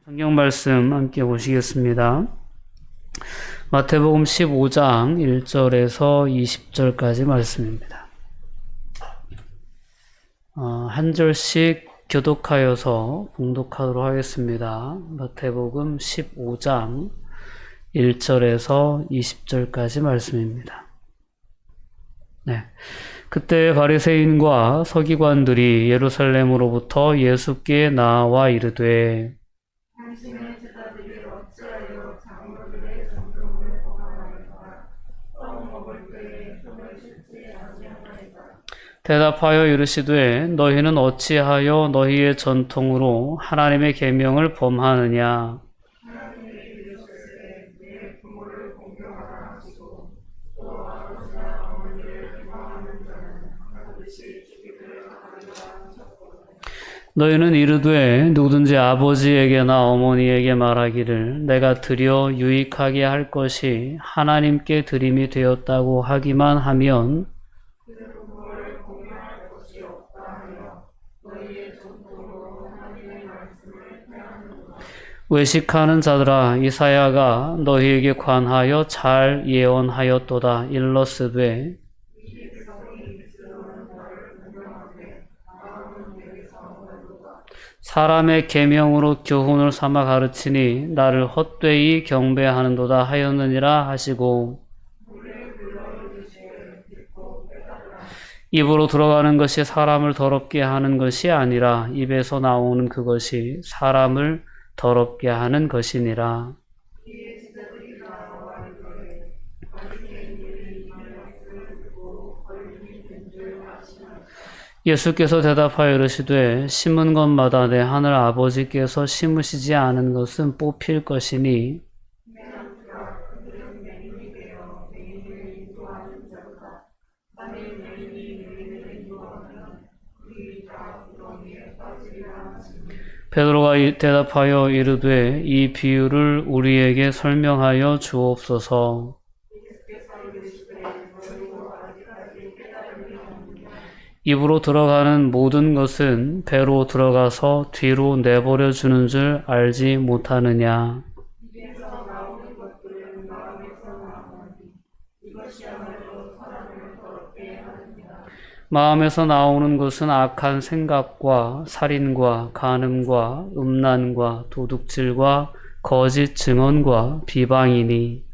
성경 말씀 함께 보시겠습니다. 마태복음 15장 1절에서 20절까지 말씀입니다. 한 절씩 교독하여서 봉독하도록 하겠습니다. 마태복음 15장 1절에서 20절까지 말씀입니다. 그때 바리새인과 서기관들이 예루살렘으로부터 예수께 나와 이르되 당신의 제자들이 어찌하여 장로들의 전통을 범하나이까? 떡 먹을 때에 손을 씻지 아니하나이까? 대답하여 이르시되 너희는 어찌하여 너희의 전통으로 하나님의 계명을 범하느냐? 하나님이 이르시되 내 부모를 공경하라 하시고 또 아버지나 어머니를 비방하는 자는 반드시 죽이기를 하리라 하셨거늘. 너희는 이르되 누구든지 아버지에게나 어머니에게 말하기를 내가 드려 유익하게 할 것이 하나님께 드림이 되었다고 하기만 하면 그 부모를 공경할 것이 없다 하여 너희의 전통으로 하나님의 말씀을 폐하는구나. 외식하는 자들아 이사야가 너희에게 관하여 잘 예언하였도다. 일러스되 사람의 계명으로 교훈을 삼아 가르치니 나를 헛되이 경배하는도다 하였느니라 하시고 입으로 들어가는 것이 사람을 더럽게 하는 것이 아니라 입에서 나오는 그것이 사람을 더럽게 하는 것이니라. 예수께서 대답하여 이르시되 심은 것마다 내 하늘 아버지께서 심으시지 않은 것은 뽑힐 것이니 베드로가 대답하여 이르되 이 비유를 우리에게 설명하여 주옵소서. 입으로 들어가는 모든 것은 배로 들어가서 뒤로 내버려 주는 줄 알지 못하느냐. 마음에서 나오는 것은 악한 생각과 살인과 간음과 음란과 도둑질과 거짓 증언과 비방이니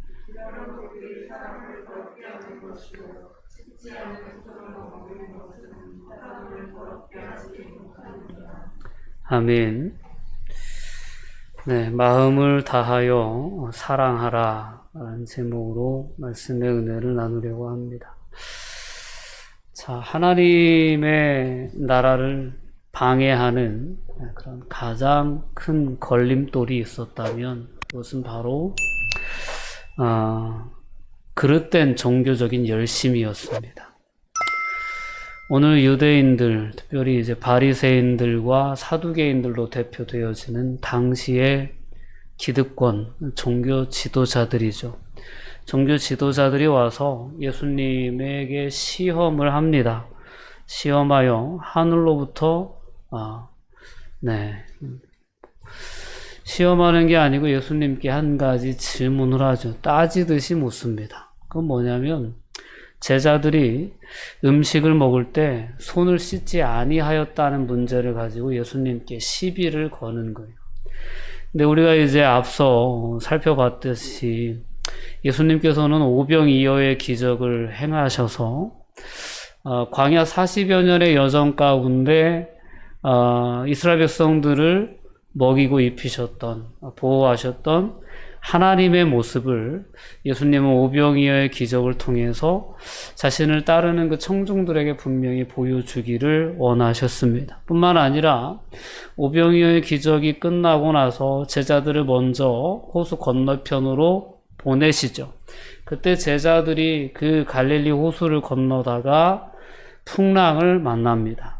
아멘. 마음을 다하여 사랑하라 라는 제목으로 말씀의 은혜를 나누려고 합니다. 자, 하나님의 나라를 방해하는 그런 가장 큰 걸림돌이 있었다면 그것은 바로 그릇된 종교적인 열심이었습니다. 오늘 유대인들, 특별히 이제 바리새인들과 사두개인들로 대표되어지는 당시의 기득권, 종교 지도자들이죠. 종교 지도자들이 와서 예수님에게 시험을 합니다. 시험하여 하늘로부터 시험하는 게 아니고 예수님께 한 가지 질문을 하죠. 따지듯이 묻습니다. 그건 뭐냐면 제자들이 음식을 먹을 때 손을 씻지 아니하였다는 문제를 가지고 예수님께 시비를 거는 거예요. 근데 우리가 이제 앞서 살펴봤듯이 예수님께서는 오병이어의 기적을 행하셔서 광야 40여 년의 여정 가운데 이스라엘 백성들을 먹이고 입히셨던, 보호하셨던 하나님의 모습을 예수님은 오병이어의 기적을 통해서 자신을 따르는 그 청중들에게 분명히 보여주기를 원하셨습니다. 뿐만 아니라 오병이어의 기적이 끝나고 나서 제자들을 먼저 호수 건너편으로 보내시죠. 그때 제자들이 그 갈릴리 호수를 건너다가 풍랑을 만납니다.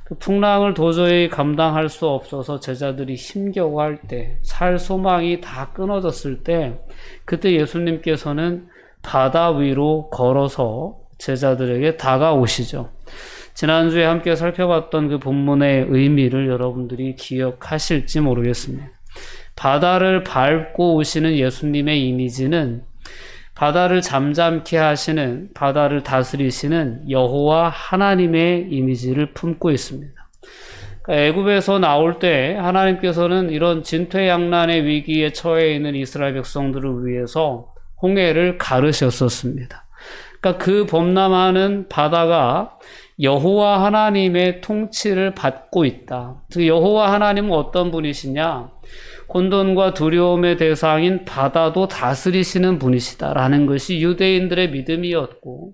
그 풍랑을 도저히 감당할 수 없어서 제자들이 힘겨워할 때, 살 소망이 다 끊어졌을 때, 그때 예수님께서는 바다 위로 걸어서 제자들에게 다가오시죠. 지난주에 함께 살펴봤던 그 본문의 의미를 여러분들이 기억하실지 모르겠습니다. 바다를 밟고 오시는 예수님의 이미지는 바다를 잠잠케 하시는, 바다를 다스리시는 여호와 하나님의 이미지를 품고 있습니다. 그러니까 애굽에서 나올 때 하나님께서는 이런 진퇴양난의 위기에 처해 있는 이스라엘 백성들을 위해서 홍해를 가르셨었습니다. 그러니까 그 범람하는 바다가 여호와 하나님의 통치를 받고 있다. 그 여호와 하나님은 어떤 분이시냐? 혼돈과 두려움의 대상인 바다도 다스리시는 분이시다라는 것이 유대인들의 믿음이었고,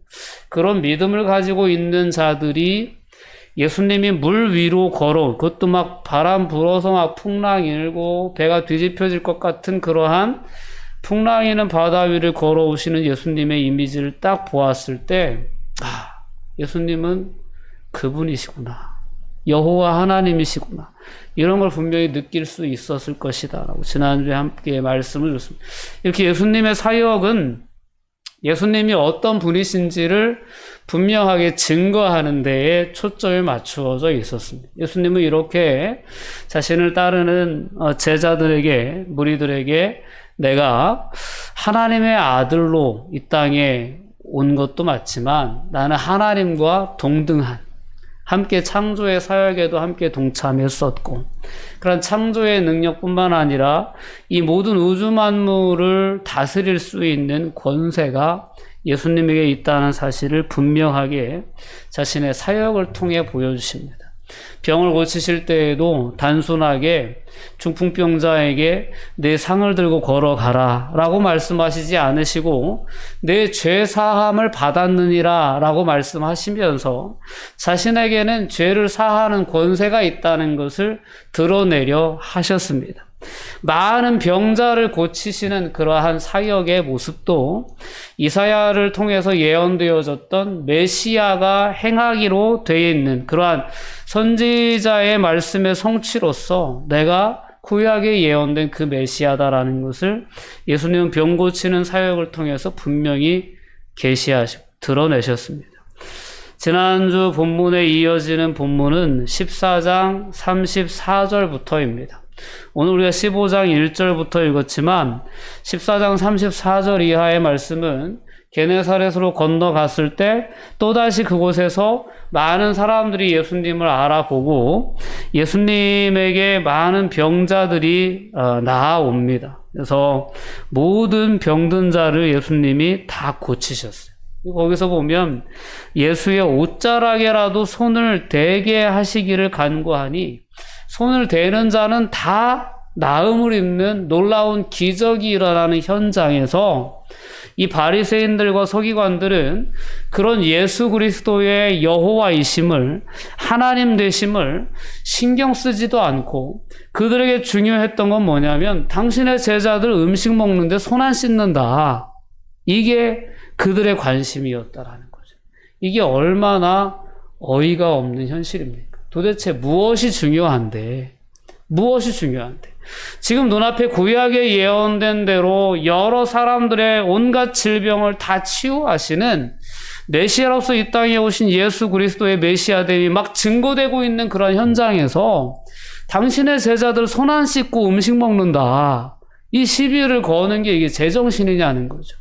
그런 믿음을 가지고 있는 자들이 예수님이 물 위로 그것도 막 바람 불어서 막 풍랑 일고 배가 뒤집혀질 것 같은 그러한 풍랑이는 바다 위를 걸어오시는 예수님의 이미지를 딱 보았을 때, 예수님은 그분이시구나. 여호와 하나님이시구나. 이런 걸 분명히 느낄 수 있었을 것이다 라고 지난주에 함께 말씀을 줬습니다. 이렇게 예수님의 사역은 예수님이 어떤 분이신지를 분명하게 증거하는 데에 초점이 맞추어져 있었습니다. 예수님은 이렇게 자신을 따르는 제자들에게, 무리들에게 내가 하나님의 아들로 이 땅에 온 것도 맞지만 나는 하나님과 동등한, 함께 창조의 사역에도 함께 동참했었고, 그런 창조의 능력뿐만 아니라 이 모든 우주 만물을 다스릴 수 있는 권세가 예수님에게 있다는 사실을 분명하게 자신의 사역을 통해 보여주십니다. 병을 고치실 때에도 단순하게 중풍병자에게 내 상을 들고 걸어가라 라고 말씀하시지 않으시고 내 죄 사함을 받았느니라 라고 말씀하시면서 자신에게는 죄를 사하는 권세가 있다는 것을 드러내려 하셨습니다. 많은 병자를 고치시는 그러한 사역의 모습도 이사야를 통해서 예언되어졌던 메시아가 행하기로 되어 있는 그러한 선지자의 말씀의 성취로서 내가 구약에 예언된 그 메시아다라는 것을 예수님은 병 고치는 사역을 통해서 분명히 계시하시고 드러내셨습니다. 지난주 본문에 이어지는 본문은 14장 34절부터입니다. 오늘 우리가 15장 1절부터 읽었지만 14장 34절 이하의 말씀은 게네사렛으로 건너갔을 때 또다시 그곳에서 많은 사람들이 예수님을 알아보고 예수님에게 많은 병자들이 나아옵니다. 그래서 모든 병든 자를 예수님이 다 고치셨어요. 거기서 보면 예수의 옷자락에라도 손을 대게 하시기를 간구하니 손을 대는 자는 다 나음을 입는 놀라운 기적이 일어나는 현장에서 이 바리새인들과 서기관들은 그런 예수 그리스도의 여호와이심을, 하나님 되심을 신경 쓰지도 않고 그들에게 중요했던 건 뭐냐면 당신의 제자들 음식 먹는데 손 안 씻는다. 이게 그들의 관심이었다라는 거죠. 이게 얼마나 어이가 없는 현실입니까? 도대체 무엇이 중요한데? 지금 눈앞에 구약에 예언된 대로 여러 사람들의 온갖 질병을 다 치유하시는 메시아로서 이 땅에 오신 예수 그리스도의 메시아됨이 막 증거되고 있는 그런 현장에서 당신의 제자들 손 안 씻고 음식 먹는다. 이 시비를 거는 게 이게 제정신이냐는 거죠.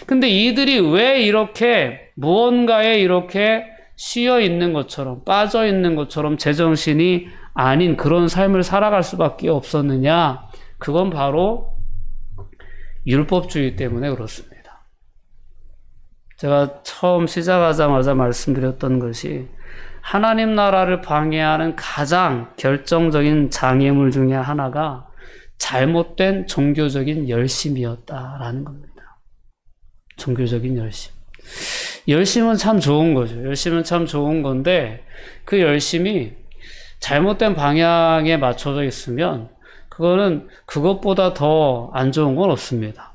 근데 이들이 왜 이렇게 무언가에 이렇게 쉬어 있는 것처럼, 빠져 있는 것처럼 제정신이 아닌 그런 삶을 살아갈 수밖에 없었느냐? 그건 바로 율법주의 때문에 그렇습니다. 제가 처음 시작하자마자 말씀드렸던 것이 하나님 나라를 방해하는 가장 결정적인 장애물 중에 하나가 잘못된 종교적인 열심이었다라는 겁니다. 종교적인 열심. 열심은 참 좋은 거죠. 열심은 참 좋은 건데 그 열심이 잘못된 방향에 맞춰져 있으면 그거는 그것보다 더 안 좋은 건 없습니다.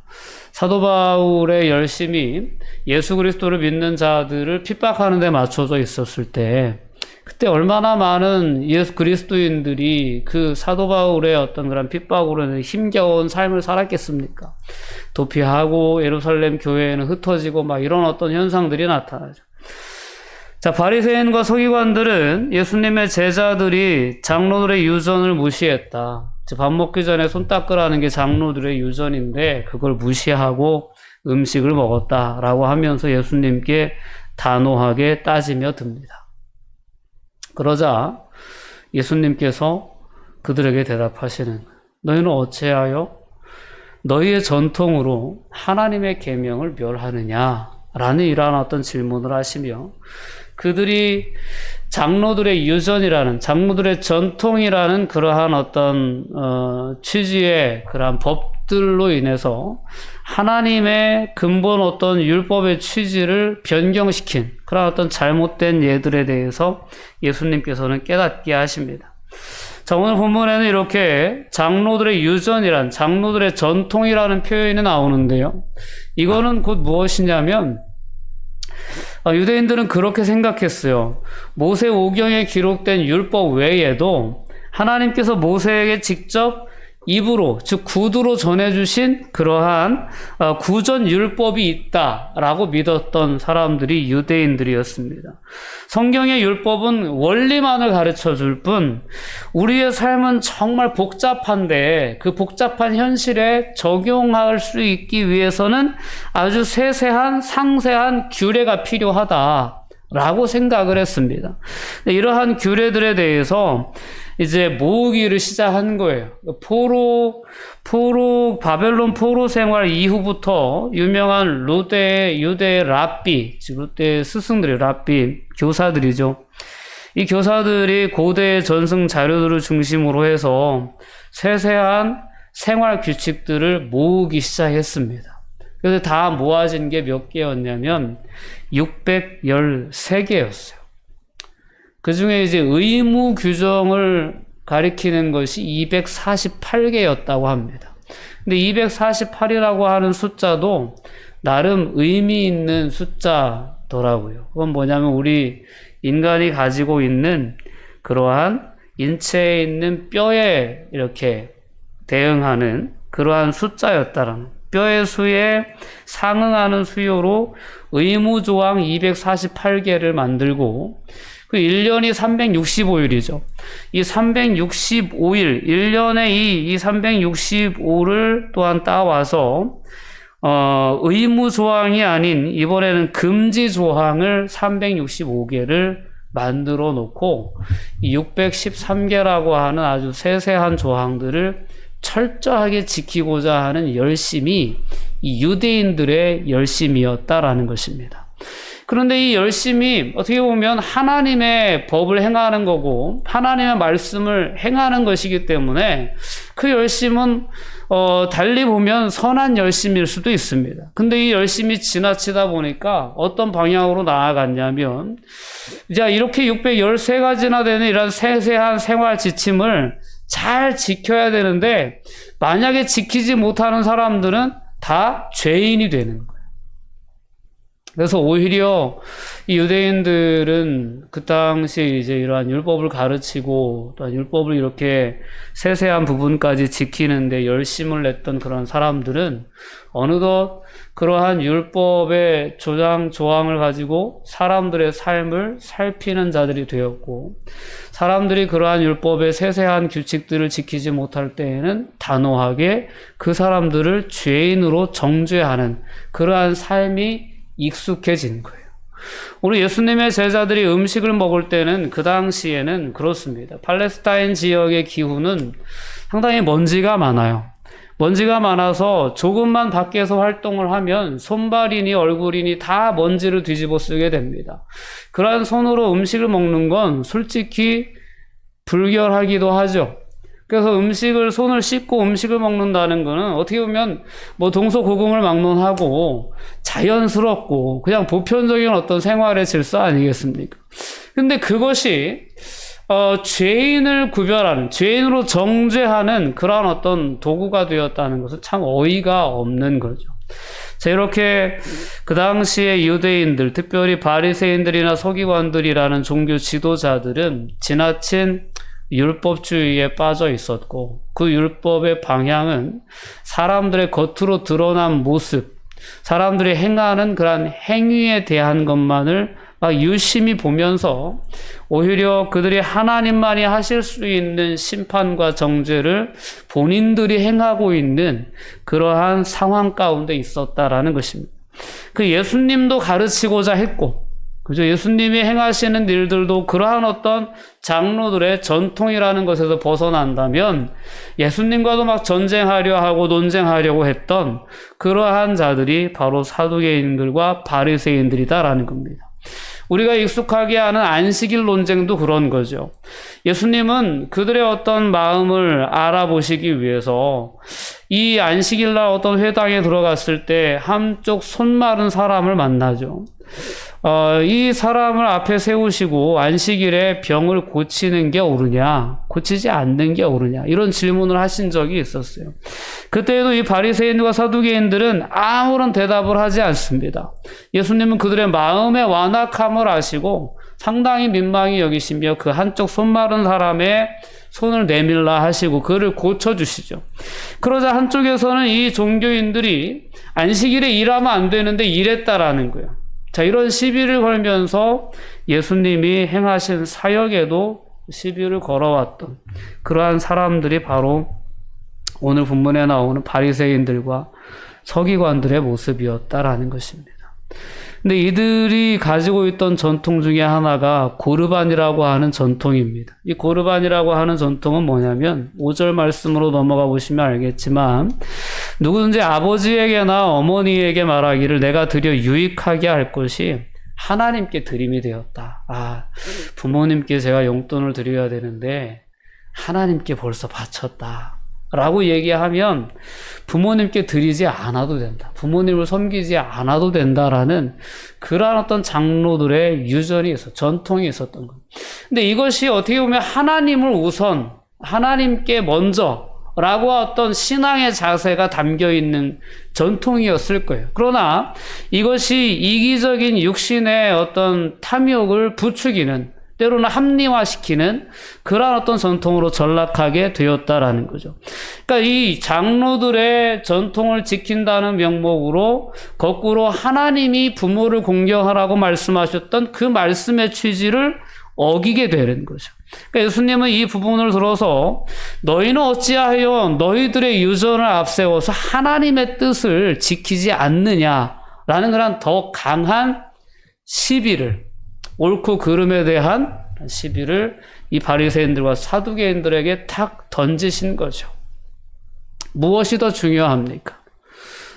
사도 바울의 열심이 예수 그리스도를 믿는 자들을 핍박하는 데 맞춰져 있었을 때 그때 얼마나 많은 예수 그리스도인들이 그 사도 바울의 어떤 그런 핍박으로 힘겨운 삶을 살았겠습니까? 도피하고 예루살렘 교회에는 흩어지고 막 이런 어떤 현상들이 나타나죠. 자, 바리새인과 서기관들은 예수님의 제자들이 장로들의 유전을 무시했다. 밥 먹기 전에 손 닦으라는 게 장로들의 유전인데 그걸 무시하고 음식을 먹었다라고 하면서 예수님께 단호하게 따지며 듭니다. 그러자 예수님께서 그들에게 대답하시는, 너희는 어찌하여 너희의 전통으로 하나님의 계명을 멸하느냐라는 이러한 어떤 질문을 하시며, 그들이 장로들의 유전이라는, 장로들의 전통이라는 그러한 어떤 취지의 그러한 법들로 인해서 하나님의 근본 어떤 율법의 취지를 변경시킨 그런 어떤 잘못된 예들에 대해서 예수님께서는 깨닫게 하십니다. 자, 오늘 본문에는 이렇게 장로들의 유전이란, 장로들의 전통이라는 표현이 나오는데요. 이거는 곧 무엇이냐면, 유대인들은 그렇게 생각했어요. 모세 오경에 기록된 율법 외에도 하나님께서 모세에게 직접 입으로, 즉 구두로 전해주신 그러한 구전 율법이 있다라고 믿었던 사람들이 유대인들이었습니다. 성경의 율법은 원리만을 가르쳐줄 뿐 우리의 삶은 정말 복잡한데 그 복잡한 현실에 적용할 수 있기 위해서는 아주 세세한 상세한 규례가 필요하다라고 생각을 했습니다. 이러한 규례들에 대해서 이제 모으기를 시작한 거예요. 바벨론 포로 생활 이후부터 유명한 루데의 유대 랍비, 즉 루데의 스승들이 랍비, 교사들이죠. 이 교사들이 고대의 전승 자료들을 중심으로 해서 세세한 생활 규칙들을 모으기 시작했습니다. 그래서 다 모아진 게 몇 개였냐면 613개였어요. 그 중에 이제 의무 규정을 가리키는 것이 248개였다고 합니다. 근데 248이라고 하는 숫자도 나름 의미 있는 숫자더라고요. 그건 뭐냐면 우리 인간이 가지고 있는 그러한 인체에 있는 뼈에 이렇게 대응하는 그러한 숫자였다라는, 뼈의 수에 상응하는 수요로 의무조항 248개를 만들고, 그 1년이 365일이죠. 이 365일, 1년에 이 365를 또한 따와서 의무조항이 아닌 이번에는 금지조항을 365개를 만들어 놓고 이 613개라고 하는 아주 세세한 조항들을 철저하게 지키고자 하는 열심이 이 유대인들의 열심이었다라는 것입니다. 그런데 이 열심이 어떻게 보면 하나님의 법을 행하는 거고 하나님의 말씀을 행하는 것이기 때문에 그 열심은 달리 보면 선한 열심일 수도 있습니다. 근데 이 열심이 지나치다 보니까 어떤 방향으로 나아갔냐면, 자, 이렇게 613가지나 되는 이런 세세한 생활 지침을 잘 지켜야 되는데 만약에 지키지 못하는 사람들은 다 죄인이 되는 거예요. 그래서 오히려 이 유대인들은 그 당시에 이제 이러한 율법을 가르치고 또 율법을 이렇게 세세한 부분까지 지키는데 열심을 냈던 그런 사람들은 어느덧 그러한 율법의 조항을 가지고 사람들의 삶을 살피는 자들이 되었고, 사람들이 그러한 율법의 세세한 규칙들을 지키지 못할 때에는 단호하게 그 사람들을 죄인으로 정죄하는 그러한 삶이 익숙해진 거예요. 우리 예수님의 제자들이 음식을 먹을 때는 그 당시에는 그렇습니다. 팔레스타인 지역의 기후는 상당히 먼지가 많아요. 먼지가 많아서 조금만 밖에서 활동을 하면 손발이니 얼굴이니 다 먼지를 뒤집어 쓰게 됩니다. 그러한 손으로 음식을 먹는 건 솔직히 불결하기도 하죠. 그래서 손을 씻고 음식을 먹는다는 거는 어떻게 보면 뭐 동서고금을 막론하고 자연스럽고 그냥 보편적인 어떤 생활의 질서 아니겠습니까? 근데 그것이 죄인을 구별하는, 죄인으로 정죄하는 그러한 어떤 도구가 되었다는 것은 참 어이가 없는 거죠. 자, 이렇게 그 당시에 유대인들, 특별히 바리새인들이나 서기관들이라는 종교 지도자들은 지나친 율법주의에 빠져 있었고, 그 율법의 방향은 사람들의 겉으로 드러난 모습, 사람들이 행하는 그러한 행위에 대한 것만을 막 유심히 보면서 오히려 그들이 하나님만이 하실 수 있는 심판과 정죄를 본인들이 행하고 있는 그러한 상황 가운데 있었다라는 것입니다. 그 예수님도 가르치고자 했고, 그죠? 예수님이 행하시는 일들도 그러한 어떤 장로들의 전통이라는 것에서 벗어난다면 예수님과도 막 전쟁하려 하고 논쟁하려고 했던 그러한 자들이 바로 사두개인들과 바리새인들이다라는 겁니다. 우리가 익숙하게 아는 안식일 논쟁도 그런 거죠. 예수님은 그들의 어떤 마음을 알아보시기 위해서 이 안식일날 어떤 회당에 들어갔을 때 한쪽 손 마른 사람을 만나죠. 이 사람을 앞에 세우시고 안식일에 병을 고치는 게 옳으냐, 고치지 않는 게 옳으냐, 이런 질문을 하신 적이 있었어요. 그때에도 이 바리새인과 사두개인들은 아무런 대답을 하지 않습니다. 예수님은 그들의 마음의 완악함을 아시고 상당히 민망히 여기시며 그 한쪽 손 마른 사람의 손을 내밀라 하시고 그를 고쳐주시죠. 그러자 한쪽에서는 이 종교인들이 안식일에 일하면 안 되는데 일했다라는 거예요. 자, 이런 시비를 걸면서 예수님이 행하신 사역에도 시비를 걸어왔던 그러한 사람들이 바로 오늘 본문에 나오는 바리새인들과 서기관들의 모습이었다라는 것입니다. 근데 이들이 가지고 있던 전통 중에 하나가 고르반이라고 하는 전통입니다. 이 고르반이라고 하는 전통은 뭐냐면 5절 말씀으로 넘어가 보시면 알겠지만 누구든지 아버지에게나 어머니에게 말하기를 내가 드려 유익하게 할 것이 하나님께 드림이 되었다. 부모님께 제가 용돈을 드려야 되는데 하나님께 벌써 바쳤다 라고 얘기하면 부모님께 드리지 않아도 된다. 부모님을 섬기지 않아도 된다라는 그러한 어떤 장로들의 유전이 전통이 있었던 겁니다. 근데 이것이 어떻게 보면 하나님을 우선, 하나님께 먼저 라고 어떤 신앙의 자세가 담겨 있는 전통이었을 거예요. 그러나 이것이 이기적인 육신의 어떤 탐욕을 부추기는, 때로는 합리화시키는 그러한 어떤 전통으로 전락하게 되었다라는 거죠. 그러니까 이 장로들의 전통을 지킨다는 명목으로 거꾸로 하나님이 부모를 공경하라고 말씀하셨던 그 말씀의 취지를 어기게 되는 거죠. 그러니까 예수님은 이 부분을 들어서 너희는 어찌하여 너희들의 유전을 앞세워서 하나님의 뜻을 지키지 않느냐라는 그런 더 강한 시비를, 옳고 그름에 대한 시비를 이 바리새인들과 사두개인들에게 탁 던지신 거죠. 무엇이 더 중요합니까?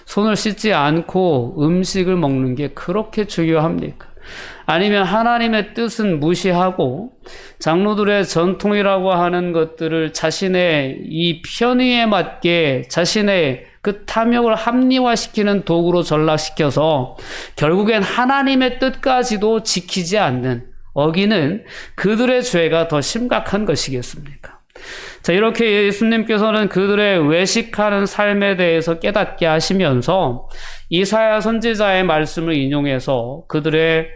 손을 씻지 않고 음식을 먹는 게 그렇게 중요합니까? 아니면 하나님의 뜻은 무시하고 장로들의 전통이라고 하는 것들을 자신의 이 편의에 맞게 자신의 그 탐욕을 합리화시키는 도구로 전락시켜서 결국엔 하나님의 뜻까지도 지키지 않는, 어기는 그들의 죄가 더 심각한 것이겠습니까? 자, 이렇게 예수님께서는 그들의 외식하는 삶에 대해서 깨닫게 하시면서 이사야 선지자의 말씀을 인용해서 그들의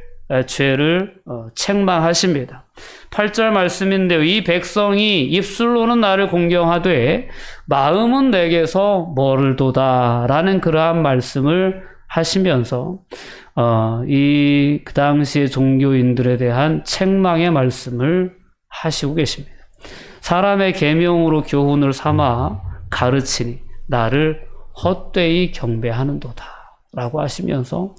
죄를 책망하십니다. 8절 말씀인데요. 이 백성이 입술로는 나를 공경하되 마음은 내게서 멀도다 라는 그러한 말씀을 하시면서 그 당시의 종교인들에 대한 책망의 말씀을 하시고 계십니다. 사람의 계명으로 교훈을 삼아 가르치니 나를 헛되이 경배하는도다 라고 하시면서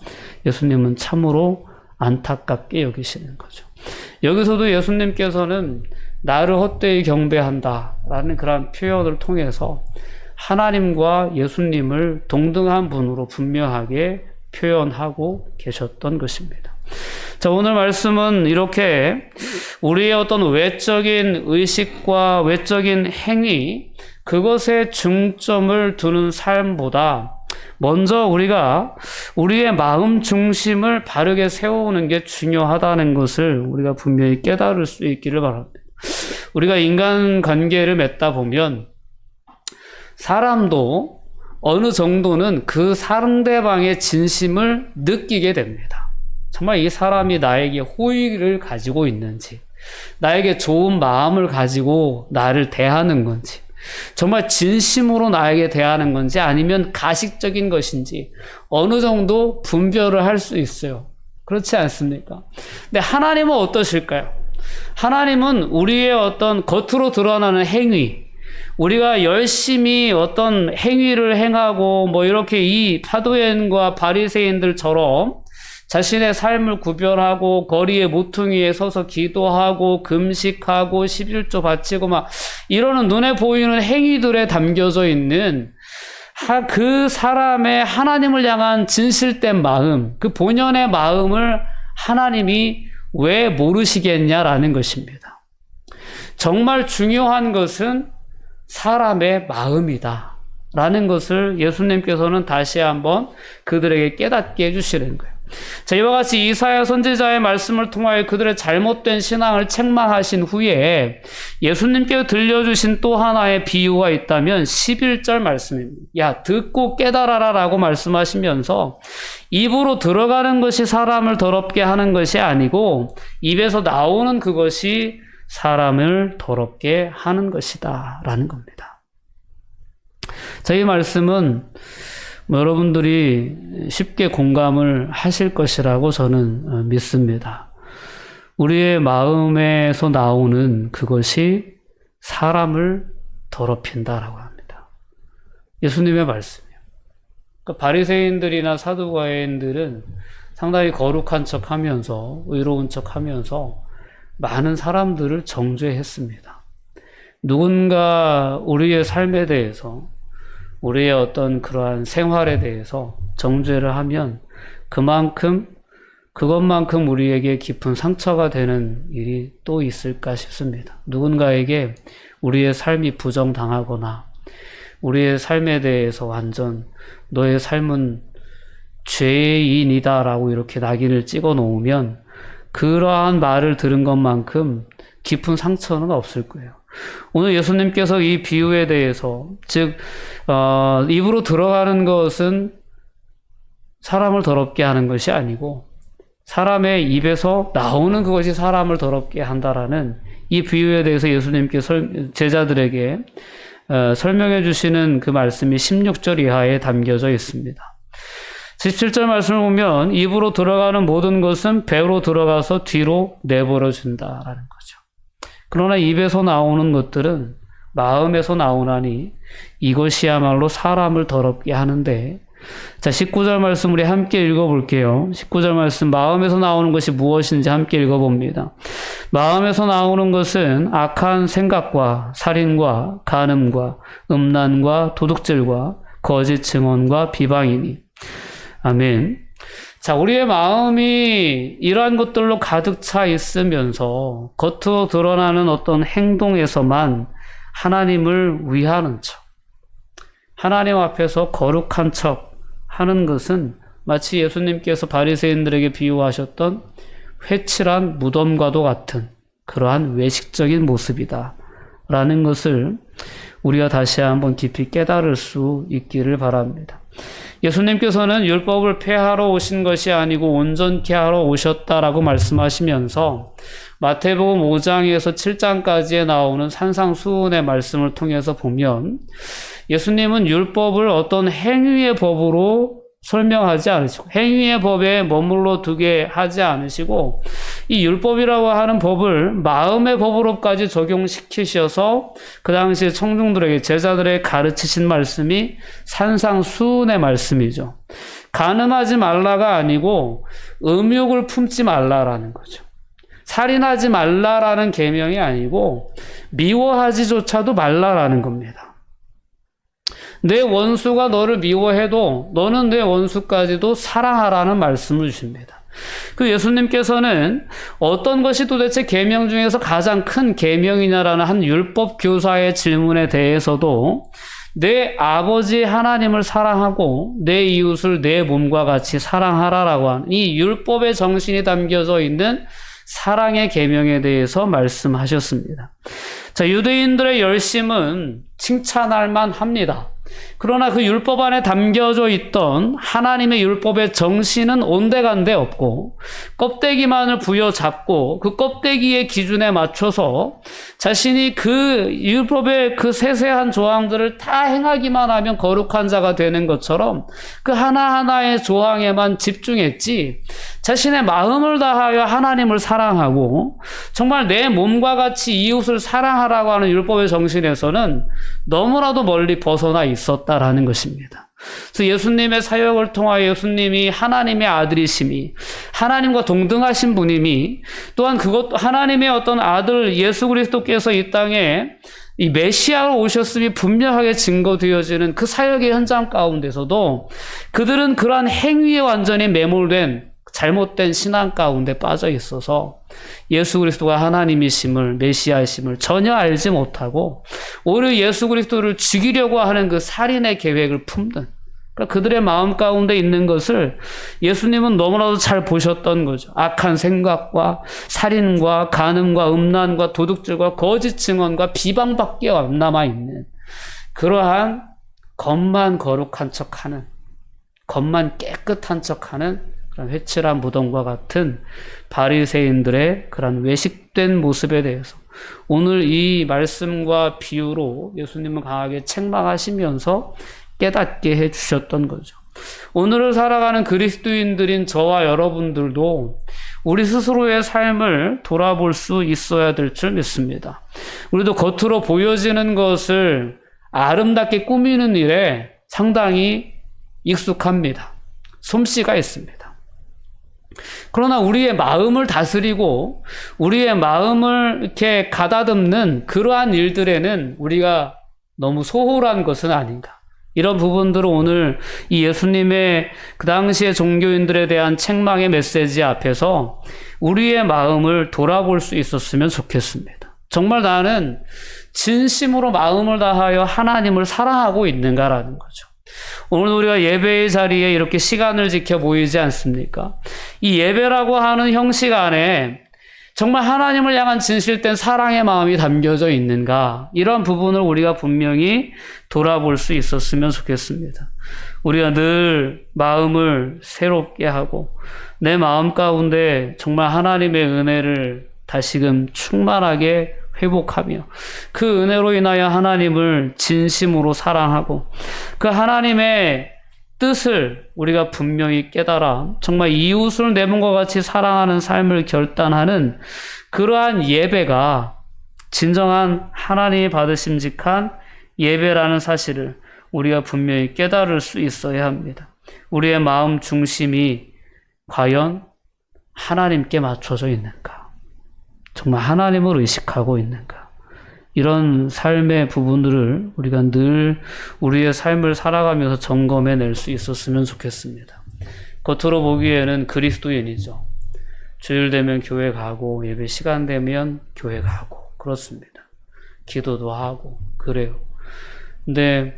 예수님은 참으로 안타깝게 여기시는 거죠. 여기서도 예수님께서는 나를 헛되이 경배한다라는 그런 표현을 통해서 하나님과 예수님을 동등한 분으로 분명하게 표현하고 계셨던 것입니다. 자, 오늘 말씀은 이렇게 우리의 어떤 외적인 의식과 외적인 행위, 그것에 중점을 두는 삶보다 먼저 우리가 우리의 마음 중심을 바르게 세우는 게 중요하다는 것을 우리가 분명히 깨달을 수 있기를 바랍니다. 우리가 인간관계를 맺다 보면 사람도 어느 정도는 그 상대방의 진심을 느끼게 됩니다. 정말 이 사람이 나에게 호의를 가지고 있는지, 나에게 좋은 마음을 가지고 나를 대하는 건지, 정말 진심으로 나에게 대하는 건지 아니면 가식적인 것인지 어느 정도 분별을 할 수 있어요. 그렇지 않습니까? 근데 하나님은 어떠실까요? 하나님은 우리의 어떤 겉으로 드러나는 행위, 우리가 열심히 어떤 행위를 행하고 뭐 이렇게 이 사도행과 바리새인들처럼 자신의 삶을 구별하고 거리의 모퉁이에 서서 기도하고 금식하고 11조 바치고 막 이러는 눈에 보이는 행위들에 담겨져 있는 그 사람의 하나님을 향한 진실된 마음, 그 본연의 마음을 하나님이 왜 모르시겠냐라는 것입니다. 정말 중요한 것은 사람의 마음이다 라는 것을 예수님께서는 다시 한번 그들에게 깨닫게 해주시는 거예요. 자, 이와 같이 이사야 선지자의 말씀을 통하여 그들의 잘못된 신앙을 책망하신 후에 예수님께서 들려주신 또 하나의 비유가 있다면 11절 말씀입니다. 야, 듣고 깨달아라 라고 말씀하시면서 입으로 들어가는 것이 사람을 더럽게 하는 것이 아니고 입에서 나오는 그것이 사람을 더럽게 하는 것이다 라는 겁니다. 자, 이 말씀은 여러분들이 쉽게 공감을 하실 것이라고 저는 믿습니다. 우리의 마음에서 나오는 그것이 사람을 더럽힌다라고 합니다. 예수님의 말씀이에요. 그러니까 바리새인들이나 사두가인들은 상당히 거룩한 척하면서 의로운 척하면서 많은 사람들을 정죄했습니다. 누군가 우리의 삶에 대해서 우리의 어떤 그러한 생활에 대해서 정죄를 하면 그것만큼 우리에게 깊은 상처가 되는 일이 또 있을까 싶습니다. 누군가에게 우리의 삶이 부정당하거나 우리의 삶에 대해서 완전 너의 삶은 죄인이다라고 이렇게 낙인을 찍어 놓으면 그러한 말을 들은 것만큼 깊은 상처는 없을 거예요. 오늘 예수님께서 이 비유에 대해서 즉 입으로 들어가는 것은 사람을 더럽게 하는 것이 아니고 사람의 입에서 나오는 그것이 사람을 더럽게 한다라는 이 비유에 대해서 예수님께서 제자들에게 설명해 주시는 그 말씀이 16절 이하에 담겨져 있습니다. 17절 말씀을 보면 입으로 들어가는 모든 것은 배로 들어가서 뒤로 내버려 준다라는 거죠. 그러나 입에서 나오는 것들은 마음에서 나오나니 이것이야말로 사람을 더럽게 하는데, 자, 19절 말씀 우리 함께 읽어볼게요. 19절 말씀, 마음에서 나오는 것이 무엇인지 함께 읽어봅니다. 마음에서 나오는 것은 악한 생각과 살인과 간음과 음란과 도둑질과 거짓 증언과 비방이니. 아멘. 자, 우리의 마음이 이러한 것들로 가득 차 있으면서 겉으로 드러나는 어떤 행동에서만 하나님을 위하는 척, 하나님 앞에서 거룩한 척 하는 것은 마치 예수님께서 바리새인들에게 비유하셨던 회칠한 무덤과도 같은 그러한 외식적인 모습이다 라는 것을 우리가 다시 한번 깊이 깨달을 수 있기를 바랍니다. 예수님께서는 율법을 폐하러 오신 것이 아니고 온전케 하러 오셨다라고 말씀하시면서 마태복음 5장에서 7장까지에 나오는 산상수훈의 말씀을 통해서 보면 예수님은 율법을 어떤 행위의 법으로 설명하지 않으시고 행위의 법에 머물러 두게 하지 않으시고 이 율법이라고 하는 법을 마음의 법으로까지 적용시키셔서 그 당시에 청중들에게 제자들에게 가르치신 말씀이 산상수훈의 말씀이죠. 간음하지 말라가 아니고 음욕을 품지 말라라는 거죠. 살인하지 말라라는 계명이 아니고 미워하지조차도 말라라는 겁니다. 내 원수가 너를 미워해도 너는 내 원수까지도 사랑하라는 말씀을 주십니다. 그 예수님께서는 어떤 것이 도대체 계명 중에서 가장 큰 계명이냐라는 한 율법 교사의 질문에 대해서도 내 아버지 하나님을 사랑하고 내 이웃을 내 몸과 같이 사랑하라라고 하는 이 율법의 정신이 담겨져 있는 사랑의 계명에 대해서 말씀하셨습니다. 자, 유대인들의 열심은 칭찬할 만합니다. 그러나 그 율법 안에 담겨져 있던 하나님의 율법의 정신은 온데간데 없고 껍데기만을 부여잡고 그 껍데기의 기준에 맞춰서 자신이 그 율법의 그 세세한 조항들을 다 행하기만 하면 거룩한 자가 되는 것처럼 그 하나하나의 조항에만 집중했지 자신의 마음을 다하여 하나님을 사랑하고 정말 내 몸과 같이 이웃을 사랑하라고 하는 율법의 정신에서는 너무나도 멀리 벗어나 있었다라는 것입니다. 그래서 예수님의 사역을 통하여 예수님이 하나님의 아들이심이, 하나님과 동등하신 분임이, 또한 그것도 하나님의 어떤 아들 예수 그리스도께서 이 땅에 이 메시아로 오셨음이 분명하게 증거되어지는 그 사역의 현장 가운데서도 그들은 그러한 행위에 완전히 매몰된 잘못된 신앙 가운데 빠져 있어서 예수 그리스도가 하나님이심을, 메시아이심을 전혀 알지 못하고 오히려 예수 그리스도를 죽이려고 하는 그 살인의 계획을 품는, 그러니까 그들의 마음 가운데 있는 것을 예수님은 너무나도 잘 보셨던 거죠. 악한 생각과 살인과 간음과 음란과 도둑질과 거짓 증언과 비방밖에 안 남아있는 그러한 겉만 거룩한 척하는, 겉만 깨끗한 척하는 그런 회칠한 무덤과 같은 바리새인들의 그런 외식된 모습에 대해서 오늘 이 말씀과 비유로 예수님은 강하게 책망하시면서 깨닫게 해주셨던 거죠. 오늘을 살아가는 그리스도인들인 저와 여러분들도 우리 스스로의 삶을 돌아볼 수 있어야 될 줄 믿습니다. 우리도 겉으로 보여지는 것을 아름답게 꾸미는 일에 상당히 익숙합니다. 솜씨가 있습니다. 그러나 우리의 마음을 다스리고 우리의 마음을 이렇게 가다듬는 그러한 일들에는 우리가 너무 소홀한 것은 아닌가. 이런 부분들을 오늘 이 예수님의 그 당시의 종교인들에 대한 책망의 메시지 앞에서 우리의 마음을 돌아볼 수 있었으면 좋겠습니다. 정말 나는 진심으로 마음을 다하여 하나님을 사랑하고 있는가라는 거죠. 오늘 우리가 예배의 자리에 이렇게 시간을 지켜 모이지 않습니까? 이 예배라고 하는 형식 안에 정말 하나님을 향한 진실된 사랑의 마음이 담겨져 있는가? 이런 부분을 우리가 분명히 돌아볼 수 있었으면 좋겠습니다. 우리가 늘 마음을 새롭게 하고 내 마음 가운데 정말 하나님의 은혜를 다시금 충만하게 회복하며 그 은혜로 인하여 하나님을 진심으로 사랑하고 그 하나님의 뜻을 우리가 분명히 깨달아 정말 이웃을 내 몸과 같이 사랑하는 삶을 결단하는 그러한 예배가 진정한 하나님이 받으심직한 예배라는 사실을 우리가 분명히 깨달을 수 있어야 합니다. 우리의 마음 중심이 과연 하나님께 맞춰져 있는가? 정말 하나님을 의식하고 있는가? 이런 삶의 부분들을 우리가 늘 우리의 삶을 살아가면서 점검해낼 수 있었으면 좋겠습니다. 겉으로 보기에는 그리스도인이죠. 주일 되면 교회 가고 예배 시간 되면 교회 가고 그렇습니다. 기도도 하고 그래요. 근데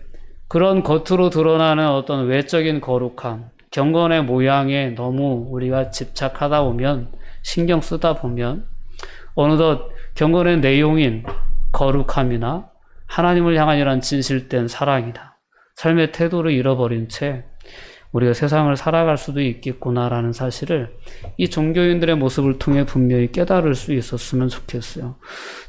그런 겉으로 드러나는 어떤 외적인 거룩함, 경건의 모양에 너무 우리가 집착하다 보면, 신경 쓰다 보면 어느덧 경건의 내용인 거룩함이나 하나님을 향한 이런 진실된 사랑이다, 삶의 태도를 잃어버린 채 우리가 세상을 살아갈 수도 있겠구나라는 사실을 이 종교인들의 모습을 통해 분명히 깨달을 수 있었으면 좋겠어요.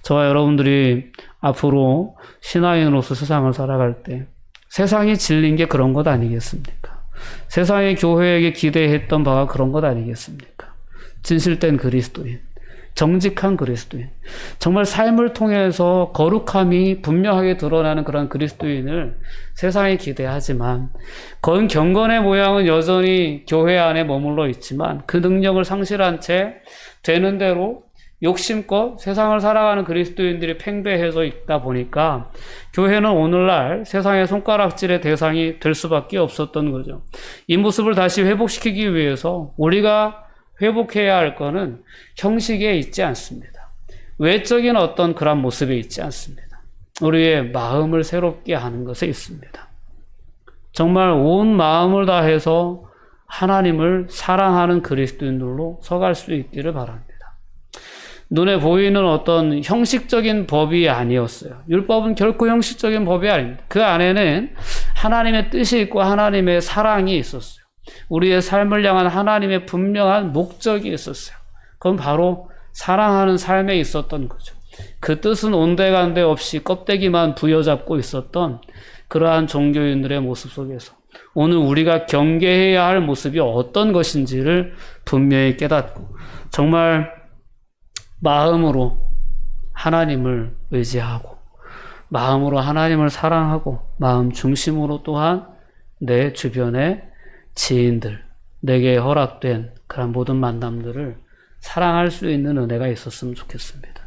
저와 여러분들이 앞으로 신앙인으로서 세상을 살아갈 때 세상이 질린 게 그런 것 아니겠습니까? 세상의 교회에게 기대했던 바가 그런 것 아니겠습니까? 진실된 그리스도인, 정직한 그리스도인, 정말 삶을 통해서 거룩함이 분명하게 드러나는 그런 그리스도인을 세상에 기대하지만 그건 경건의 모양은 여전히 교회 안에 머물러 있지만 그 능력을 상실한 채 되는 대로 욕심껏 세상을 살아가는 그리스도인들이 팽배해져 있다 보니까 교회는 오늘날 세상의 손가락질의 대상이 될 수밖에 없었던 거죠. 이 모습을 다시 회복시키기 위해서 우리가 회복해야 할 것은 형식에 있지 않습니다. 외적인 어떤 그런 모습에 있지 않습니다. 우리의 마음을 새롭게 하는 것에 있습니다. 정말 온 마음을 다해서 하나님을 사랑하는 그리스도인들로 서갈 수 있기를 바랍니다. 눈에 보이는 어떤 형식적인 법이 아니었어요. 율법은 결코 형식적인 법이 아닙니다. 그 안에는 하나님의 뜻이 있고 하나님의 사랑이 있었어요. 우리의 삶을 향한 하나님의 분명한 목적이 있었어요. 그건 바로 사랑하는 삶에 있었던 거죠. 그 뜻은 온데간데 없이 껍데기만 부여잡고 있었던 그러한 종교인들의 모습 속에서 오늘 우리가 경계해야 할 모습이 어떤 것인지를 분명히 깨닫고 정말 마음으로 하나님을 의지하고 마음으로 하나님을 사랑하고 마음 중심으로 또한 내 주변의 지인들, 내게 허락된 그런 모든 만남들을 사랑할 수 있는 은혜가 있었으면 좋겠습니다.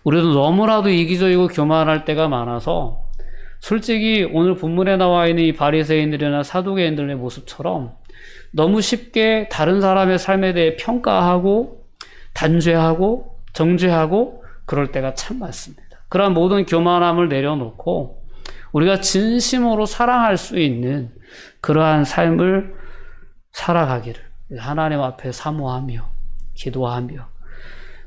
우리도 너무나도 이기적이고 교만할 때가 많아서 솔직히 오늘 본문에 나와 있는 이 바리새인들이나 사두개인들의 모습처럼 너무 쉽게 다른 사람의 삶에 대해 평가하고 단죄하고 정죄하고 그럴 때가 참 많습니다. 그러한 모든 교만함을 내려놓고 우리가 진심으로 사랑할 수 있는 그러한 삶을 살아가기를 하나님 앞에 사모하며 기도하며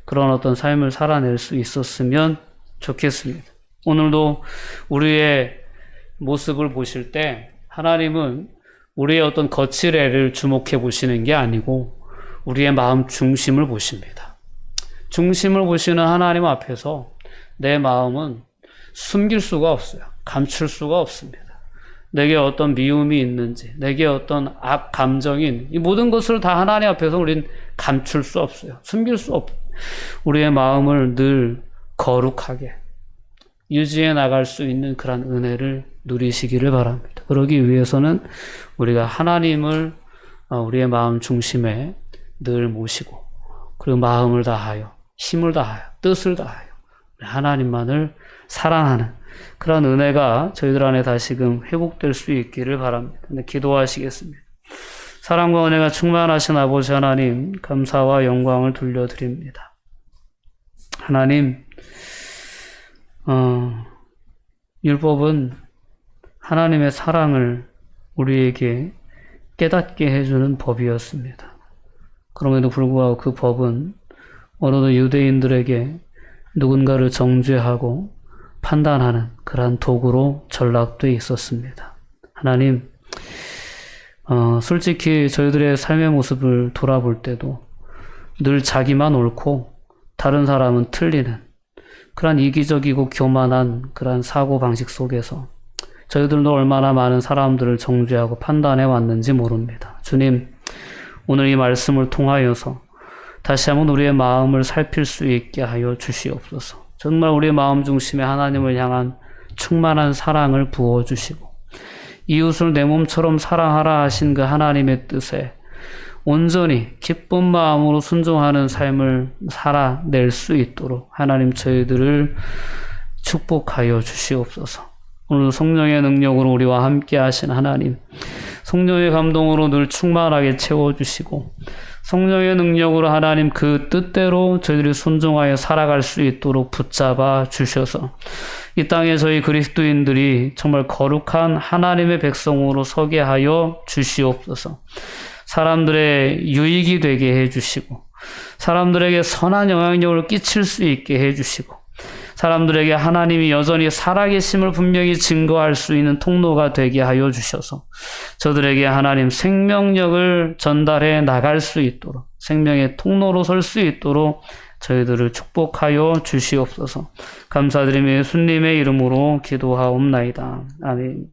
그런 어떤 삶을 살아낼 수 있었으면 좋겠습니다. 오늘도 우리의 모습을 보실 때 하나님은 우리의 어떤 거칠애를 주목해 보시는 게 아니고 우리의 마음 중심을 보십니다. 중심을 보시는 하나님 앞에서 내 마음은 숨길 수가 없어요. 감출 수가 없습니다. 내게 어떤 미움이 있는지, 내게 어떤 악 감정이 있는지, 이 모든 것을 다 하나님 앞에서 우리는 감출 수 없어요. 숨길 수 없어요. 우리의 마음을 늘 거룩하게 유지해 나갈 수 있는 그런 은혜를 누리시기를 바랍니다. 그러기 위해서는 우리가 하나님을 우리의 마음 중심에 늘 모시고 그리고 마음을 다하여 힘을 다하여 뜻을 다하여 하나님만을 사랑하는 그런 은혜가 저희들 안에 다시금 회복될 수 있기를 바랍니다. 근데 기도하시겠습니다. 사랑과 은혜가 충만하신 아버지 하나님, 감사와 영광을 돌려드립니다. 하나님, 율법은 하나님의 사랑을 우리에게 깨닫게 해주는 법이었습니다. 그럼에도 불구하고 그 법은 어느덧 유대인들에게 누군가를 정죄하고 판단하는 그러한 도구로 전락되어 있었습니다. 하나님, 솔직히 저희들의 삶의 모습을 돌아볼 때도 늘 자기만 옳고 다른 사람은 틀리는 그러한 이기적이고 교만한 그러한 사고방식 속에서 저희들도 얼마나 많은 사람들을 정죄하고 판단해 왔는지 모릅니다. 주님, 오늘 이 말씀을 통하여서 다시 한번 우리의 마음을 살필 수 있게 하여 주시옵소서. 정말 우리의 마음 중심에 하나님을 향한 충만한 사랑을 부어주시고 이웃을 내 몸처럼 사랑하라 하신 그 하나님의 뜻에 온전히 기쁜 마음으로 순종하는 삶을 살아낼 수 있도록 하나님 저희들을 축복하여 주시옵소서. 오늘 성령의 능력으로 우리와 함께 하신 하나님, 성령의 감동으로 늘 충만하게 채워주시고 성령의 능력으로 하나님 그 뜻대로 저희들이 순종하여 살아갈 수 있도록 붙잡아 주셔서 이 땅에 저희 그리스도인들이 정말 거룩한 하나님의 백성으로 서게 하여 주시옵소서. 사람들의 유익이 되게 해주시고 사람들에게 선한 영향력을 끼칠 수 있게 해주시고 사람들에게 하나님이 여전히 살아계심을 분명히 증거할 수 있는 통로가 되게 하여 주셔서 저들에게 하나님 생명력을 전달해 나갈 수 있도록 생명의 통로로 설 수 있도록 저희들을 축복하여 주시옵소서. 감사드리며 예수님의 이름으로 기도하옵나이다. 아멘.